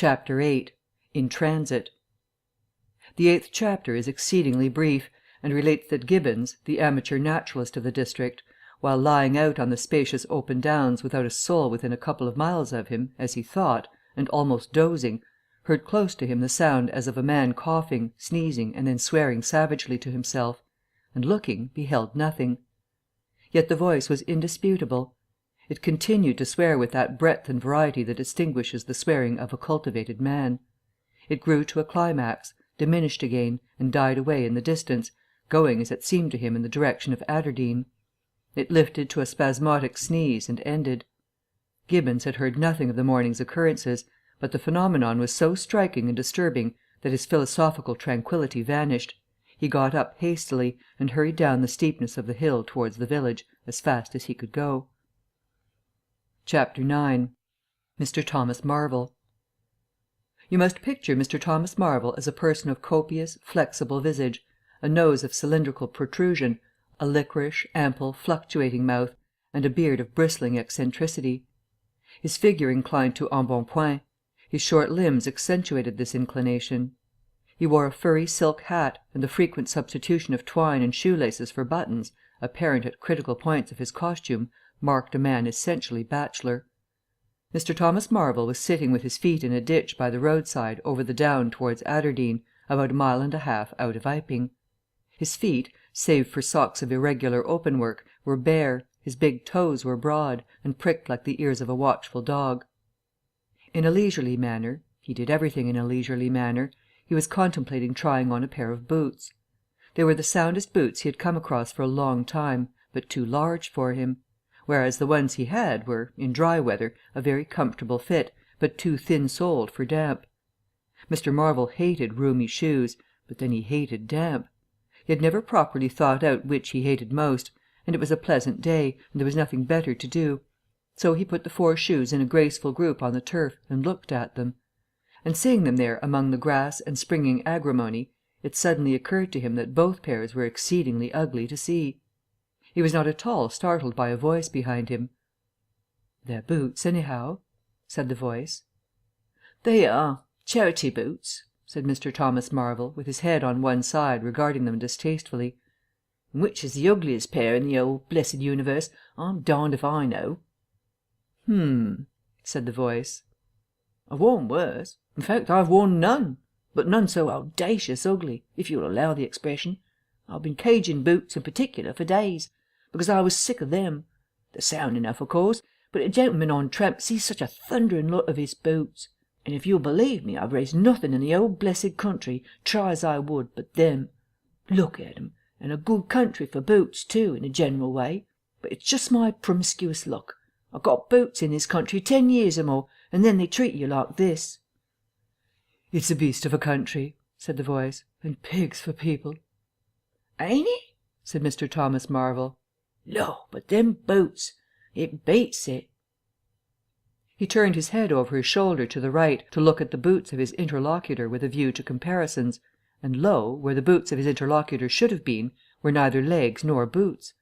Chapter 8. In Transit. The 8th chapter is exceedingly brief, and relates that Gibbons, the amateur naturalist of the district, while lying out on the spacious open downs without a soul within a couple of miles of him, as he thought, and almost dozing, heard close to him the sound as of a man coughing, sneezing, and then swearing savagely to himself, and looking, beheld nothing. Yet the voice was indisputable. It continued to swear with that breadth and variety that distinguishes the swearing of a cultivated man. It grew to a climax, diminished again, and died away in the distance, going as it seemed to him in the direction of Aberdeen. It lifted to a spasmodic sneeze and ended. Gibbons had heard nothing of the morning's occurrences, but the phenomenon was so striking and disturbing that his philosophical tranquillity vanished. He got up hastily, and hurried down the steepness of the hill towards the village as fast as he could go. Chapter 9. Mr. Thomas Marvel. You must picture Mr. Thomas Marvel as a person of copious, flexible visage, a nose of cylindrical protrusion, a liquorish, ample, fluctuating mouth, and a beard of bristling eccentricity. His figure inclined to embonpoint. His short limbs accentuated this inclination. He wore a furry silk hat, and the frequent substitution of twine and shoelaces for buttons, apparent at critical points of his costume, marked a man essentially bachelor. Mr. Thomas Marvel was sitting with his feet in a ditch by the roadside over the down towards Aberdeen, about a mile and a half out of Iping. His feet, save for socks of irregular openwork, were bare, his big toes were broad, and pricked like the ears of a watchful dog. In a leisurely manner (he did everything in a leisurely manner) he was contemplating trying on a pair of boots. They were the soundest boots he had come across for a long time, but too large for him; whereas the ones he had were, in dry weather, a very comfortable fit, but too thin-soled for damp. Mr. Marvel hated roomy shoes, but then he hated damp. He had never properly thought out which he hated most, and it was a pleasant day, and there was nothing better to do. So he put the 4 shoes in a graceful group on the turf and looked at them. And seeing them there among the grass and springing agrimony, it suddenly occurred to him that both pairs were exceedingly ugly to see. He was not at all startled by a voice behind him. "They're boots, anyhow," said the voice. "They are. Charity boots," said Mr. Thomas Marvel, with his head on one side, regarding them distastefully. "And which is the ugliest pair in the old blessed universe, I'm darned if I know." Said the voice. "I've worn worse. In fact, I've worn none, but none so audacious ugly, if you'll allow the expression. I've been caging boots in particular for days, because I was sick of them. They're sound enough, of course, but a gentleman on tramp sees such a thundering lot of his boots. And if you'll believe me, I've raised nothing in the old blessed country, try as I would, but them. Look at 'em, and a good country for boots, too, in a general way. But it's just my promiscuous luck. I've got boots in this country 10 years or more, and then they treat you like this." "It's a beast of a country," said the voice, "and pigs for people." "Ain't it?" said Mr. Thomas Marvel. "Lor, but them boots, it beats it." He turned his head over his shoulder to the right to look at the boots of his interlocutor with a view to comparisons, and lo, where the boots of his interlocutor should have been, were neither legs nor boots.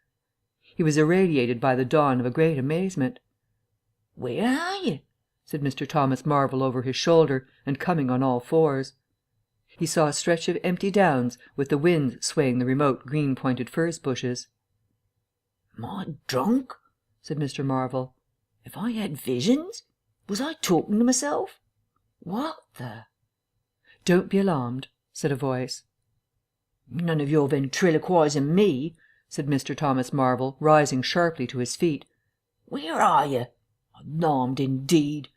He was irradiated by the dawn of a great amazement. "Where are you?" said Mr. Thomas Marvel over his shoulder, and coming on all fours. He saw a stretch of empty downs, with the wind swaying the remote green-pointed furze bushes. "Am I drunk?" said Mr. Marvel. "Have I had visions? Was I talking to myself? What the—" "Don't be alarmed," said a voice. "None of your ventriloquising me," said Mr. Thomas Marvel, rising sharply to his feet. "Where are you? Alarmed indeed."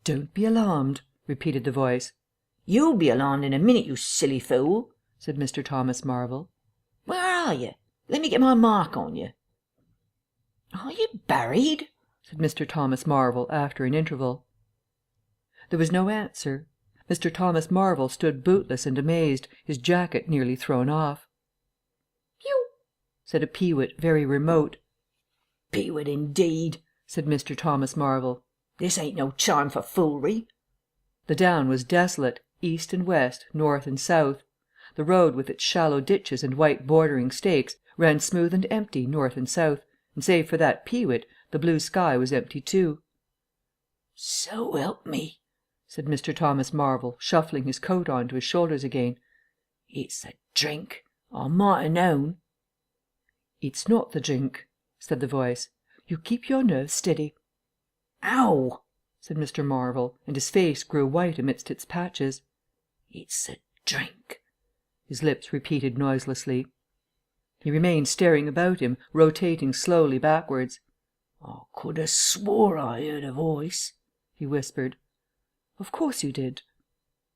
"Don't be alarmed," repeated the voice. "You'll be alarmed in a minute, you silly fool," said Mr. Thomas Marvel. "Where are you? Let me get my mark on you." "Are you buried?" said Mr. Thomas Marvel after an interval. There was no answer. Mr. Thomas Marvel stood bootless and amazed, his jacket nearly thrown off. "Pew!" said a peewit very remote. "Peewit indeed," said Mr. Thomas Marvel. "This ain't no time for foolery." The down was desolate, east and west, north and south. The road with its shallow ditches and white bordering stakes ran smooth and empty north and south, and save for that peewit, the blue sky was empty too. "So help me," said Mr. Thomas Marvel, shuffling his coat on to his shoulders again. "It's the drink. I might ha' known." "It's not the drink," said the voice. "You keep your nerves steady." "Ow!" said Mr. Marvel, and his face grew white amidst its patches. "It's the drink," his lips repeated noiselessly. He remained staring about him, rotating slowly backwards. "I could ha' swore I heard a voice," he whispered. "Of course you did."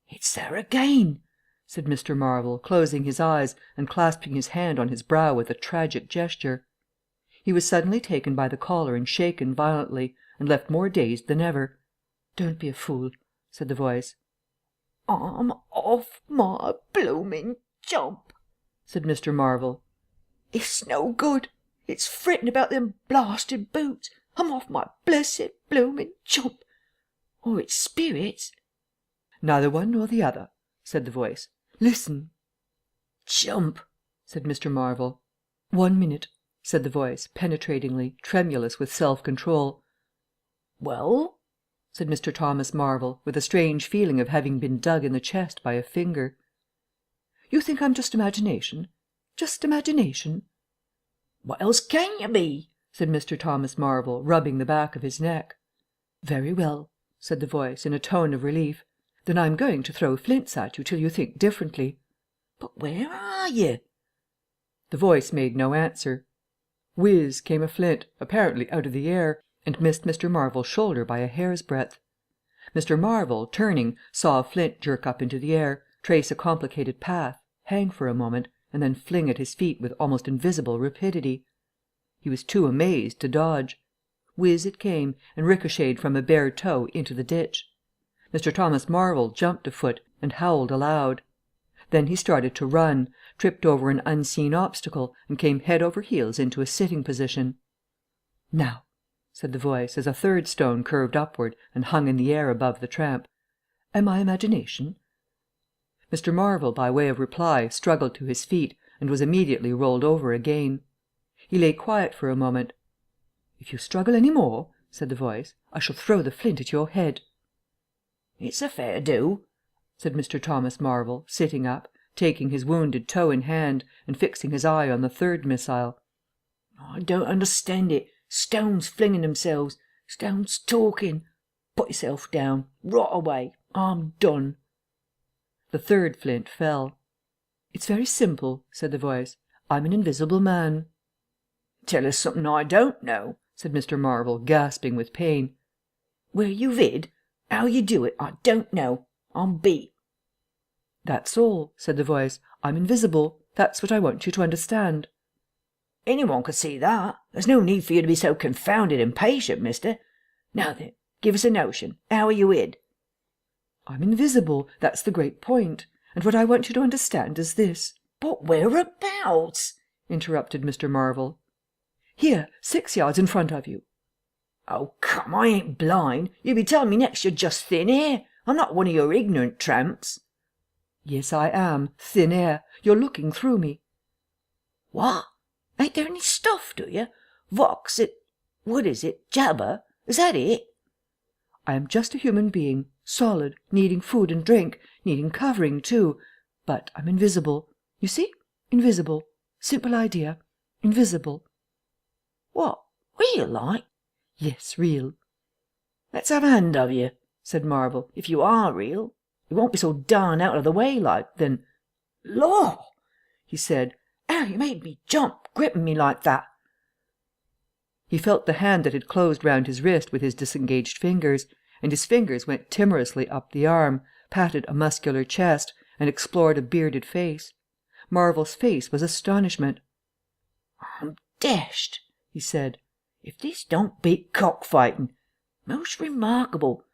"It's there again," said Mr. Marvel, closing his eyes and clasping his hand on his brow with a tragic gesture. He was suddenly taken by the collar and shaken violently, and left more dazed than ever. "Don't be a fool," said the voice. "I'm off my bloomin' jump," said Mr. Marvel. "It's no good. It's frettin' about them blasted boots. I'm off my blessed bloomin' jump. Or it's spirits." "Neither one nor the other," said the voice. "Listen." "Jump," said Mr. Marvel. "1 minute," said the voice, penetratingly, tremulous with self-control. "Well?" said Mr. Thomas Marvel, with a strange feeling of having been dug in the chest by a finger. "You think I'm just imagination? Just imagination?" "What else can you be?" said Mr. Thomas Marvel, rubbing the back of his neck. "Very well," said the voice, in a tone of relief. "Then I'm going to throw flints at you till you think differently." "But where are you?" The voice made no answer. Whiz came a flint, apparently out of the air, and missed Mr. Marvel's shoulder by a hair's breadth. Mr. Marvel, turning, saw a flint jerk up into the air, trace a complicated path, hang for a moment, and then fling at his feet with almost invisible rapidity. He was too amazed to dodge. Whiz it came, and ricocheted from a bare toe into the ditch. Mr. Thomas Marvel jumped a foot and howled aloud. Then he started to run, tripped over an unseen obstacle, and came head over heels into a sitting position. "Now," said the voice, as a third stone curved upward and hung in the air above the tramp. "Am I imagination?" Mr. Marvel, by way of reply, struggled to his feet, and was immediately rolled over again. He lay quiet for a moment. "If you struggle any more," said the voice, "I shall throw the flint at your head." "It's a fair do," said Mr. Thomas Marvel, sitting up, taking his wounded toe in hand, and fixing his eye on the third missile. "I don't understand it. Stones flinging themselves. Stones talking. Put yourself down. Rot away. I'm done." The third flint fell. "It's very simple," said the voice. "I'm an invisible man." "Tell us something I don't know," said Mr. Marvel, gasping with pain. "Where you vid? How you do it? I don't know. I'm beat." "That's all," said the voice. "I'm invisible. That's what I want you to understand." "Anyone could see that. There's no need for you to be so confounded impatient, mister. Now then, give us a notion. How are you hid?" "I'm invisible. That's the great point. And what I want you to understand is this." "But whereabouts?" interrupted Mr. Marvel. "Here, 6 yards in front of you." "Oh, come, I ain't blind. You'll be telling me next you're just thin air. I'm not one of your ignorant tramps." "Yes, I am. Thin air. You're looking through me." "What? Ain't there any stuff, do you? Vox it... What is it? Jabber? Is that it?" "I am just a human being, solid, needing food and drink, needing covering too. But I'm invisible. You see? Invisible. Simple idea. Invisible." "What? Real like?" "Yes, real." "Let's have a hand of you," said Marvel. "If you are real. You won't be so darn out of the way like, then... Law!" he said. "How you made me jump, gripping me like that." He felt the hand that had closed round his wrist with his disengaged fingers, and his fingers went timorously up the arm, patted a muscular chest, and explored a bearded face. Marvel's face was astonishment. "I'm dashed," he said. "If this don't beat cockfighting. Most remarkable.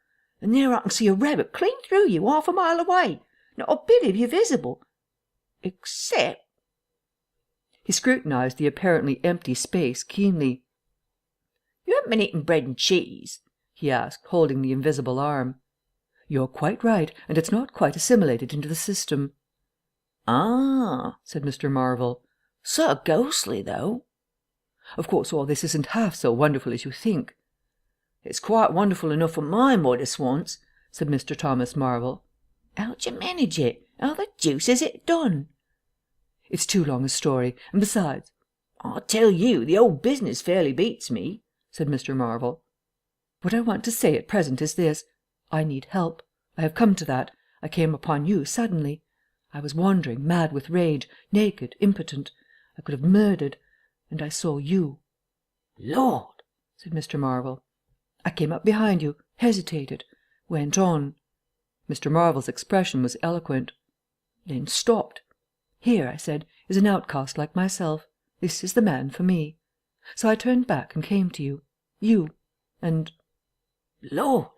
And there I can see a rabbit clean through you, half a mile away. Not a bit of you visible. Except..." He scrutinized the apparently empty space keenly. "You haven't been eating bread and cheese?" he asked, holding the invisible arm. "You're quite right, and it's not quite assimilated into the system." "Ah," said Mr. Marvel. "Sort of ghostly, though." "Of course all this isn't half so wonderful as you think." "It's quite wonderful enough for my modest wants," said Mr. Thomas Marvel. How d'ye manage it? How the deuce is it done? It's too long a story, and besides... I tell you, the whole business fairly beats me, said Mr. Marvel. What I want to say at present is this. I need help. I have come to that. I came upon you suddenly. I was wandering, mad with rage, naked, impotent. I could have murdered. And I saw you. Lord, said Mr. Marvel. I came up behind you, hesitated, went on. Mr. Marvel's expression was eloquent. Then stopped. Here, I said, is an outcast like myself. This is the man for me. So I turned back and came to you. You. And... Lord,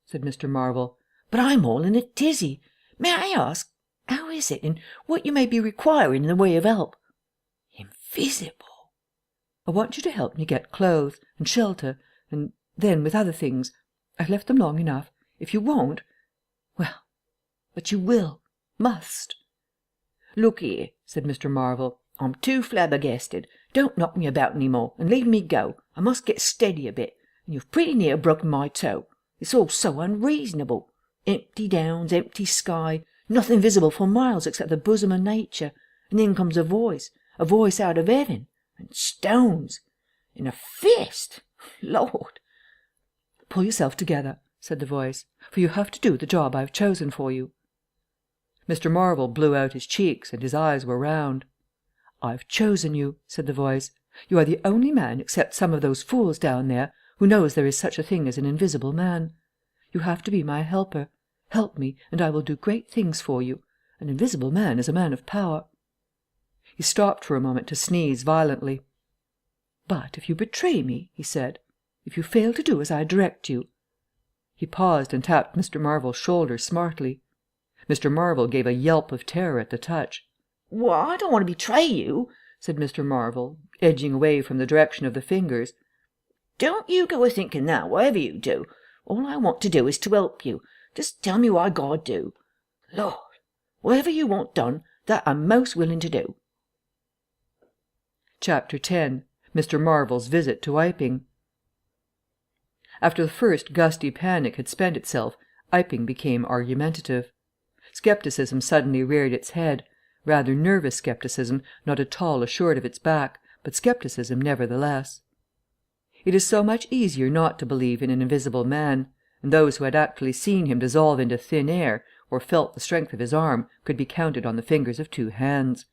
said Mr. Marvel, but I'm all in a tizzy. May I ask, how is it, and what you may be requiring in the way of help? Invisible. I want you to help me get clothes and shelter, and then with other things. I've left them long enough. If you won't, well, but you will, must. Look here, said Mr. Marvel, I'm too flabbergasted. Don't knock me about any more, and leave me go. I must get steady a bit, and you've pretty near broken my toe. It's all so unreasonable. Empty downs, empty sky, nothing visible for miles except the bosom of nature, and then comes a voice out of heaven, and stones, and a fist. Lord! Pull yourself together, said the voice, for you have to do the job I've chosen for you. Mr. Marvel blew out his cheeks, and his eyes were round. I've chosen you, said the voice. You are the only man, except some of those fools down there, who knows there is such a thing as an invisible man. You have to be my helper. Help me, and I will do great things for you. An invisible man is a man of power. He stopped for a moment to sneeze violently. But if you betray me, he said, if you fail to do as I direct you... He paused and tapped Mr. Marvel's shoulder smartly. Mr. Marvel gave a yelp of terror at the touch. Well, I don't want to betray you, said Mr. Marvel, edging away from the direction of the fingers. Don't you go a-thinking that, whatever you do. All I want to do is to help you. Just tell me what I gotta do. Lord, whatever you want done, that I'm most willing to do. Chapter 10. Mr. Marvel's Visit to Iping. After the first gusty panic had spent itself, Iping became argumentative. Scepticism suddenly reared its head, rather nervous scepticism, not at all assured of its back, but scepticism nevertheless. It is so much easier not to believe in an invisible man, and those who had actually seen him dissolve into thin air, or felt the strength of his arm, could be counted on the fingers of 2 hands.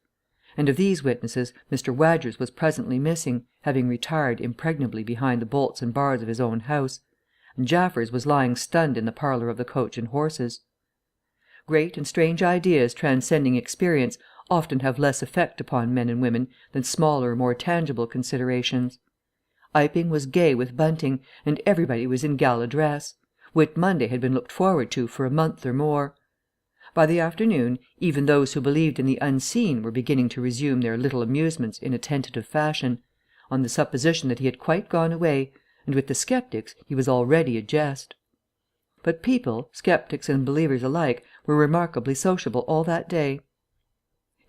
And of these witnesses Mr. Wadgers was presently missing, having retired impregnably behind the bolts and bars of his own house, and Jaffers was lying stunned in the parlour of the Coach and Horses. Great and strange ideas transcending experience often have less effect upon men and women than smaller, more tangible considerations. Iping was gay with bunting, and everybody was in gala dress. Whit Monday had been looked forward to for a month or more. By the afternoon, even those who believed in the unseen were beginning to resume their little amusements in a tentative fashion, on the supposition that he had quite gone away, and with the sceptics he was already a jest. But people, sceptics and believers alike, were remarkably sociable all that day.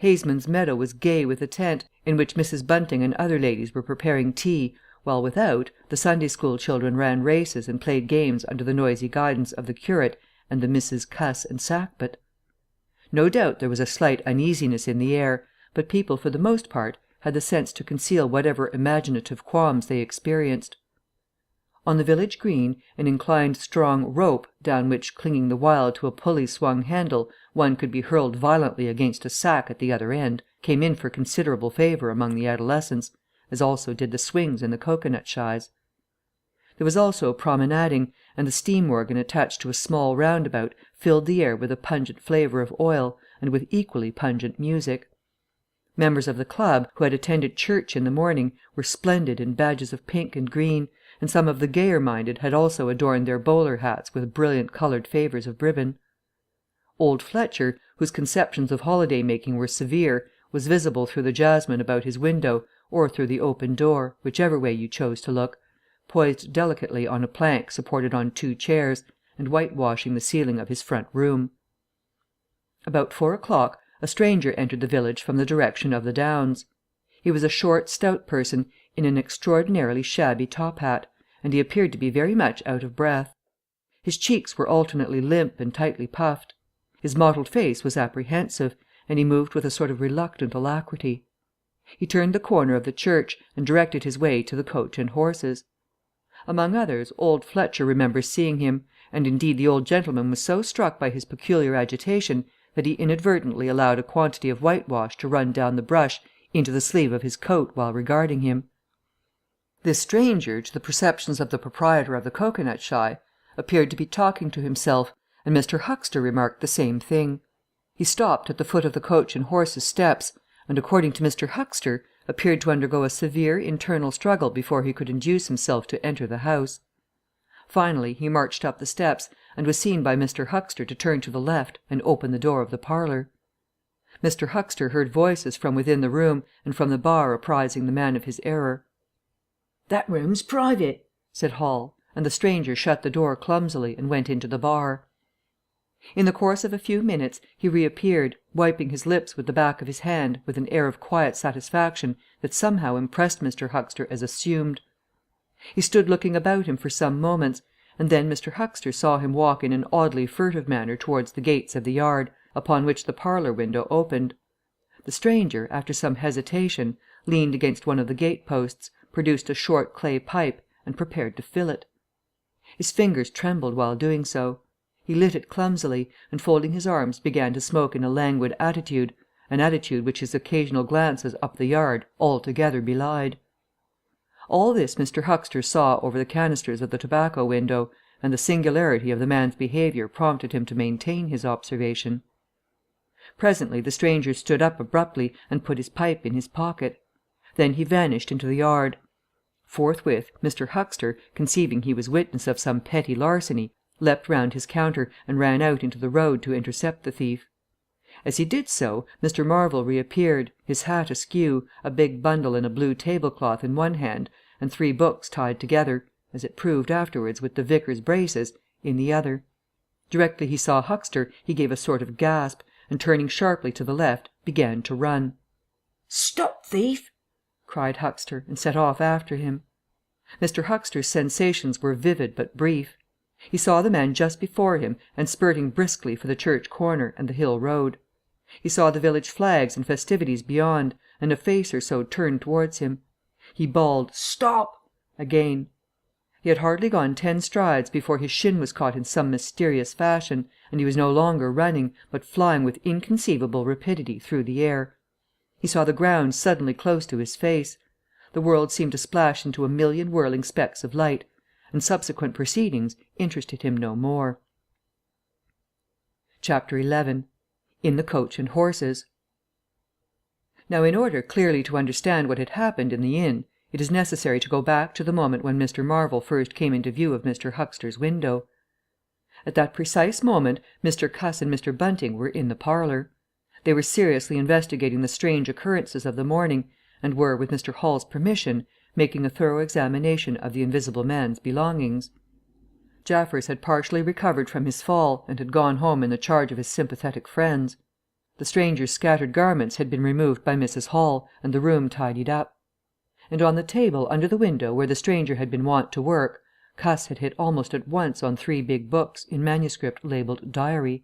Haysman's Meadow was gay with a tent, in which Mrs. Bunting and other ladies were preparing tea, while without, the Sunday school children ran races and played games under the noisy guidance of the curate and the Misses Cuss and Sackbut. No doubt there was a slight uneasiness in the air, but people for the most part had the sense to conceal whatever imaginative qualms they experienced. On the village green, an inclined strong rope, down which, clinging the while to a pulley-swung handle, one could be hurled violently against a sack at the other end, came in for considerable favour among the adolescents, as also did the swings and the cocoanut shies. There was also promenading, and the steam organ attached to a small roundabout filled the air with a pungent flavour of oil, and with equally pungent music. Members of the club, who had attended church in the morning, were splendid in badges of pink and green, and some of the gayer-minded had also adorned their bowler hats with brilliant coloured favours of ribbon. Old Fletcher, whose conceptions of holiday-making were severe, was visible through the jasmine about his window, or through the open door, whichever way you chose to look, poised delicately on a plank supported on 2 chairs, and whitewashing the ceiling of his front room. About 4 o'clock a stranger entered the village from the direction of the Downs. He was a short, stout person, in an extraordinarily shabby top hat, and he appeared to be very much out of breath. His cheeks were alternately limp and tightly puffed. His mottled face was apprehensive, and he moved with a sort of reluctant alacrity. He turned the corner of the church, and directed his way to the Coach and Horses. Among others, old Fletcher remembers seeing him, and indeed the old gentleman was so struck by his peculiar agitation that he inadvertently allowed a quantity of whitewash to run down the brush into the sleeve of his coat while regarding him. This stranger, to the perceptions of the proprietor of the cocoanut shy, appeared to be talking to himself, and Mr. Huxter remarked the same thing. He stopped at the foot of the Coach and Horses steps, and, according to Mr. Huxter, appeared to undergo a severe internal struggle before he could induce himself to enter the house. Finally he marched up the steps, and was seen by Mr. Huxter to turn to the left and open the door of the parlour. Mr. Huxter heard voices from within the room and from the bar apprising the man of his error. "That room's private," said Hall, and the stranger shut the door clumsily and went into the bar. In the course of a few minutes he reappeared, wiping his lips with the back of his hand with an air of quiet satisfaction that somehow impressed Mr. Huxter as assumed. He stood looking about him for some moments, and then Mr. Huxter saw him walk in an oddly furtive manner towards the gates of the yard, upon which the parlour window opened. The stranger, after some hesitation, leaned against one of the gate posts, produced a short clay pipe, and prepared to fill it. His fingers trembled while doing so. He lit it clumsily, and folding his arms began to smoke in a languid attitude, an attitude which his occasional glances up the yard altogether belied. All this Mr. Huxter saw over the canisters of the tobacco window, and the singularity of the man's behaviour prompted him to maintain his observation. Presently the stranger stood up abruptly and put his pipe in his pocket. Then he vanished into the yard. Forthwith Mr. Huxter, conceiving he was witness of some petty larceny, leapt round his counter and ran out into the road to intercept the thief. As he did so, Mr. Marvel reappeared, his hat askew, a big bundle in a blue tablecloth in one hand, and 3 books tied together, as it proved afterwards with the vicar's braces, in the other. Directly he saw Huxter he gave a sort of gasp, and turning sharply to the left, began to run. "Stop, thief!" cried Huxter, and set off after him. Mr. Huxter's sensations were vivid but brief. He saw the man just before him and spurting briskly for the church corner and the hill road. He saw the village flags and festivities beyond, and a face or so turned towards him. He bawled "Stop!" again. He had hardly gone 10 strides before his shin was caught in some mysterious fashion, and he was no longer running, but flying with inconceivable rapidity through the air. He saw the ground suddenly close to his face. The world seemed to splash into a million whirling specks of light, and subsequent proceedings interested him no more. Chapter 11. In the Coach and Horses. Now, in order clearly to understand what had happened in the inn, it is necessary to go back to the moment when Mr. Marvel first came into view of Mr. Huxter's window. At that precise moment Mr. Cuss and Mr. Bunting were in the parlour. They were seriously investigating the strange occurrences of the morning, and were, with Mr. Hall's permission, making a thorough examination of the invisible man's belongings. Jaffers had partially recovered from his fall, and had gone home in the charge of his sympathetic friends. The stranger's scattered garments had been removed by Mrs. Hall, and the room tidied up. And on the table under the window where the stranger had been wont to work, Cuss had hit almost at once on 3 big books in manuscript labelled Diary.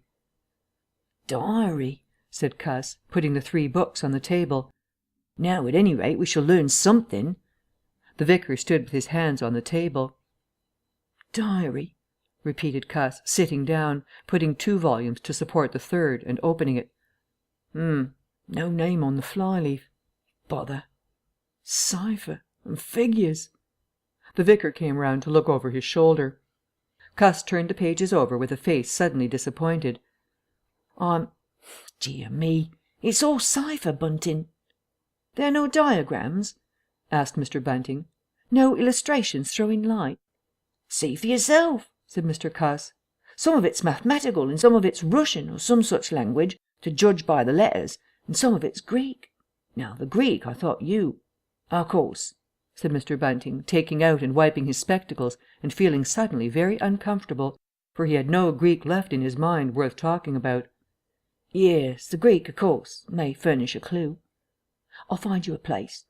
"Diary," said Cuss, putting the 3 books on the table. "Now, at any rate, we shall learn something." The vicar stood with his hands on the table. "Diary," repeated Cuss, sitting down, putting 2 volumes to support the 3rd, and opening it. No name on the flyleaf. Bother. Cipher and figures." The vicar came round to look over his shoulder. Cuss turned the pages over with a face suddenly disappointed. Dear me, it's all cipher, Bunting." "There are no diagrams?" asked Mr. Bunting. "No illustrations throwing light?" "See for yourself," said Mr. Cuss. "Some of it's mathematical, and some of it's Russian, or some such language, to judge by the letters, and some of it's Greek. Now, the Greek I thought you—" "Of course," said Mr. Bunting, taking out and wiping his spectacles, and feeling suddenly very uncomfortable, for he had no Greek left in his mind worth talking about. "Yes, the Greek, of course, may furnish a clue. I'll find you a place."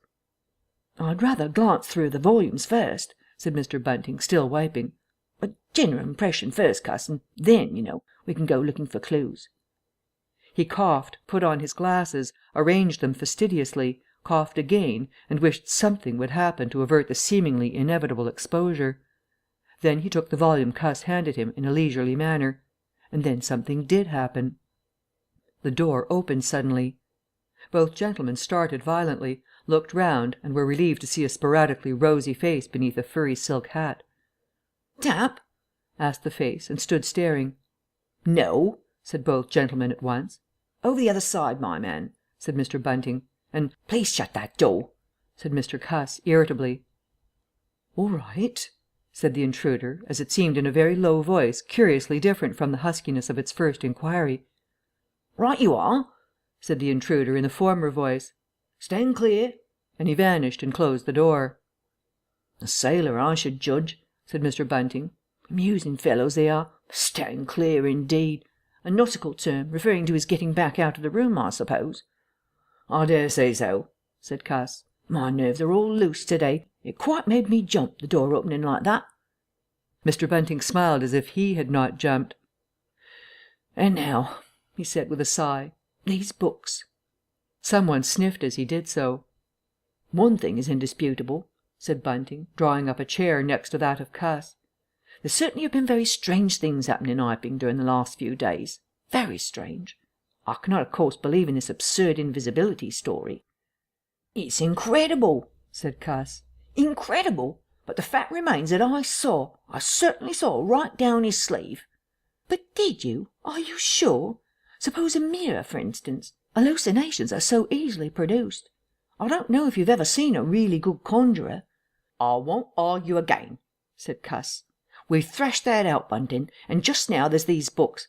"I'd rather glance through the volumes first," said Mr. Bunting, still wiping. A general impression first, Cuss, and then, we can go looking for clues." He coughed, put on his glasses, arranged them fastidiously, coughed again, and wished something would happen to avert the seemingly inevitable exposure. Then he took the volume Cuss handed him in a leisurely manner. And then something did happen. The door opened suddenly. Both gentlemen started violently, looked round, and were relieved to see a sporadically rosy face beneath a furry silk hat. "Tap?" asked the face, and stood staring. "No," said both gentlemen at once. "Over the other side, my man," said Mr. Bunting. And "Please shut that door," said Mr. Cuss, irritably. "All right," said the intruder, as it seemed in a very low voice curiously different from the huskiness of its first inquiry. "Right you are," said the intruder in the former voice. "Stand clear," and he vanished and closed the door. "A sailor, I should judge," said Mr. Bunting. "Amusing fellows they are. Stand clear, indeed. A nautical term, referring to his getting back out of the room, I suppose." "I dare say so," said Cuss. "My nerves are all loose to-day. It quite made me jump, the door opening like that." Mr. Bunting smiled as if he had not jumped. "And now," he said with a sigh, "these books." Some one sniffed as he did so. "One thing is indisputable," said Bunting, drawing up a chair next to that of Cuss. "There certainly have been very strange things happening in Iping during the last few days. Very strange. I cannot, of course, believe in this absurd invisibility story." "It's incredible," said Cuss. "Incredible. But the fact remains that I certainly saw right down his sleeve." "But did you? Are you sure? Suppose a mirror, for instance. Hallucinations are so easily produced. I don't know if you've ever seen a really good conjurer." "I won't argue again," said Cuss. "We've thrashed that out, Bunting, and just now there's these books.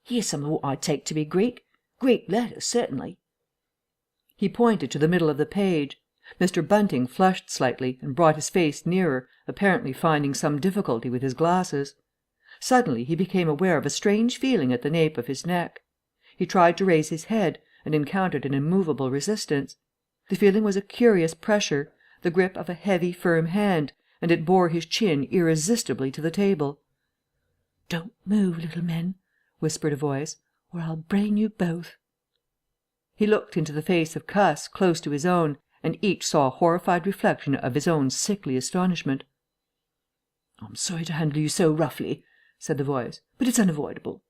Here's some of what I take to be Greek. Greek letters, certainly." He pointed to the middle of the page. Mr. Bunting flushed slightly and brought his face nearer, apparently finding some difficulty with his glasses. Suddenly he became aware of a strange feeling at the nape of his neck. He tried to raise his head, and encountered an immovable resistance. The feeling was a curious pressure, the grip of a heavy, firm hand, and it bore his chin irresistibly to the table. "Don't move, little men," whispered a voice, "or I'll brain you both." He looked into the face of Cuss, close to his own, and each saw a horrified reflection of his own sickly astonishment. "I'm sorry to handle you so roughly," said the voice, "but it's unavoidable."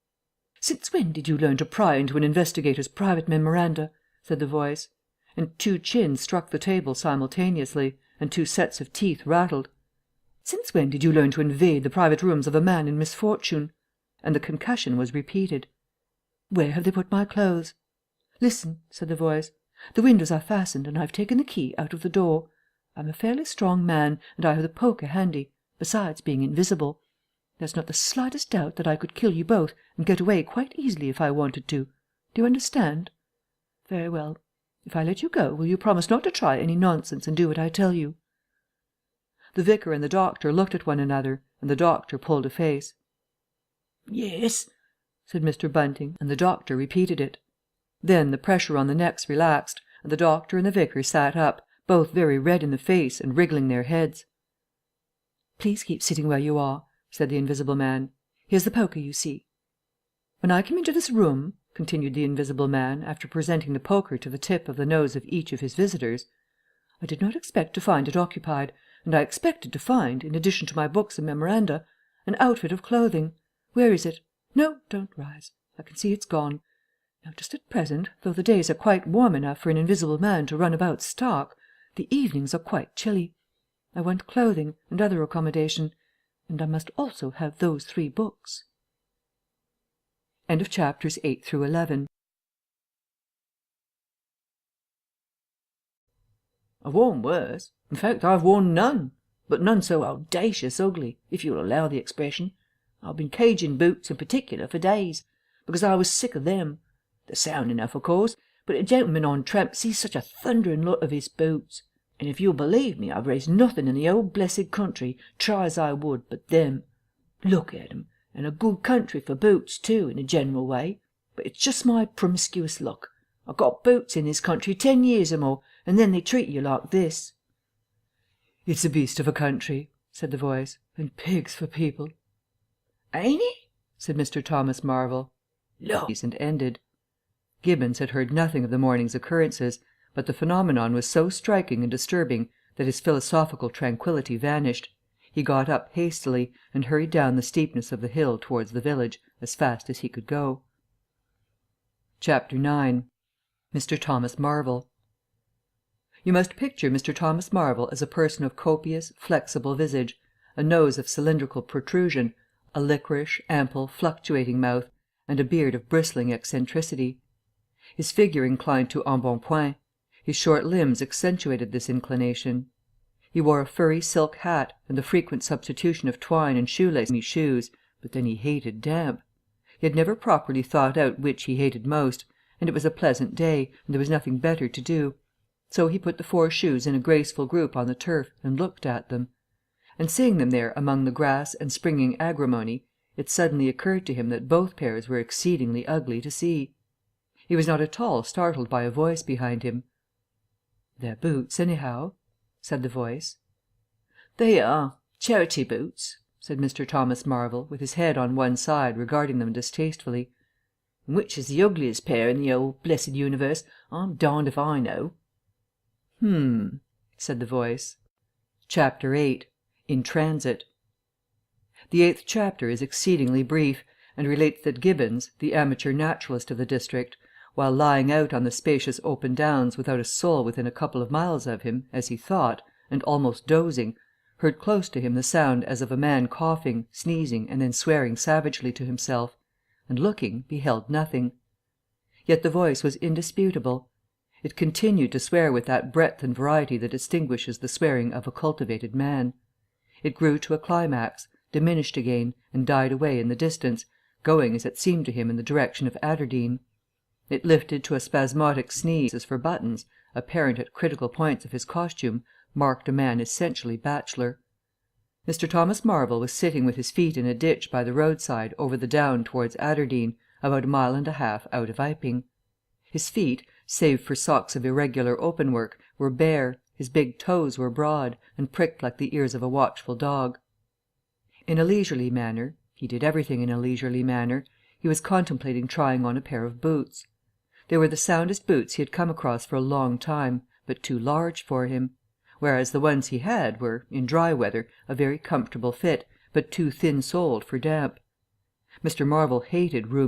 "Since when did you learn to pry into an investigator's private memoranda?" said the voice, and two chins struck the table simultaneously, and two sets of teeth rattled. "Since when did you learn to invade the private rooms of a man in misfortune?" And the concussion was repeated. "Where have they put my clothes?" "Listen," said the voice. "The windows are fastened, and I've taken the key out of the door. I'm a fairly strong man, and I have the poker handy, besides being invisible. There's not the slightest doubt that I could kill you both and get away quite easily if I wanted to. Do you understand? Very well. If I let you go, will you promise not to try any nonsense and do what I tell you?" The vicar and the doctor looked at one another, and the doctor pulled a face. "Yes," said Mr. Bunting, and the doctor repeated it. Then the pressure on the necks relaxed, and the doctor and the vicar sat up, both very red in the face and wriggling their heads. "Please keep sitting where you are," said the Invisible Man. "Here's the poker, you see." "When I came into this room," continued the Invisible Man, after presenting the poker to the tip of the nose of each of his visitors, "I did not expect to find it occupied, and I expected to find, in addition to my books and memoranda, an outfit of clothing. Where is it? No, don't rise. I can see it's gone. Now, just at present, though the days are quite warm enough for an invisible man to run about stark, the evenings are quite chilly. I want clothing and other accommodation, and I must also have those 3 books." End of chapters 8 through 11. "I've worn worse. In fact, I've worn none. But none so audacious ugly, if you'll allow the expression. I've been caging boots in particular for days, because I was sick of them. They're sound enough, of course, but a gentleman on tramp sees such a thundering lot of his boots. And if you'll believe me, I've raised nothing in the old blessed country, try as I would, but them. Look at 'em, and a good country for boots, too, in a general way. But it's just my promiscuous luck. I've got boots in this country 10 years or more, and then they treat you like this." "It's a beast of a country," said the voice, "and pigs for people. Ain't it? said Mr. Thomas Marvel. Look. And ended. Gibbons had heard nothing of the morning's occurrences, but the phenomenon was so striking and disturbing that his philosophical tranquillity vanished. He got up hastily, and hurried down the steepness of the hill towards the village as fast as he could go. Chapter 9. Mr. Thomas Marvel. You must picture Mr. Thomas Marvel as a person of copious, flexible visage, a nose of cylindrical protrusion, a liquorish, ample, fluctuating mouth, and a beard of bristling eccentricity. His figure inclined to embonpoint. His short limbs accentuated this inclination. He wore a furry silk hat, and the frequent substitution of twine and shoelace in his shoes, but then he hated damp. He had never properly thought out which he hated most, and it was a pleasant day, and there was nothing better to do. So he put the 4 shoes in a graceful group on the turf and looked at them. And seeing them there among the grass and springing agrimony, it suddenly occurred to him that both pairs were exceedingly ugly to see. He was not at all startled by a voice behind him. "They're boots, anyhow," said the voice. They are charity boots, said Mr. Thomas Marvel, with his head on one side, regarding them distastefully. And which is the ugliest pair in the old blessed universe, I'm darned if I know. Said the voice. Chapter 8. In Transit. The 8th chapter is exceedingly brief, and relates that Gibbons, the amateur naturalist of the district, while lying out on the spacious open downs without a soul within a couple of miles of him, as he thought, and almost dozing, heard close to him the sound as of a man coughing, sneezing, and then swearing savagely to himself, and looking, beheld nothing. Yet the voice was indisputable. It continued to swear with that breadth and variety that distinguishes the swearing of a cultivated man. It grew to a climax, diminished again, and died away in the distance, going as it seemed to him in the direction of Aberdeen. It lifted to a spasmodic sneeze as for Buttons, apparent at critical points of his costume, marked a man essentially bachelor. Mr. Thomas Marvel was sitting with his feet in a ditch by the roadside over the down towards Aberdeen, about 1.5 miles out of Iping. His feet, save for socks of irregular openwork, were bare, his big toes were broad, and pricked like the ears of a watchful dog. In a leisurely manner he did everything in a leisurely manner he was contemplating trying on a pair of boots. They were the soundest boots he had come across for a long time, but too large for him, whereas the ones he had were, in dry weather, a very comfortable fit, but too thin-soled for damp. Mr. Marvel hated roomy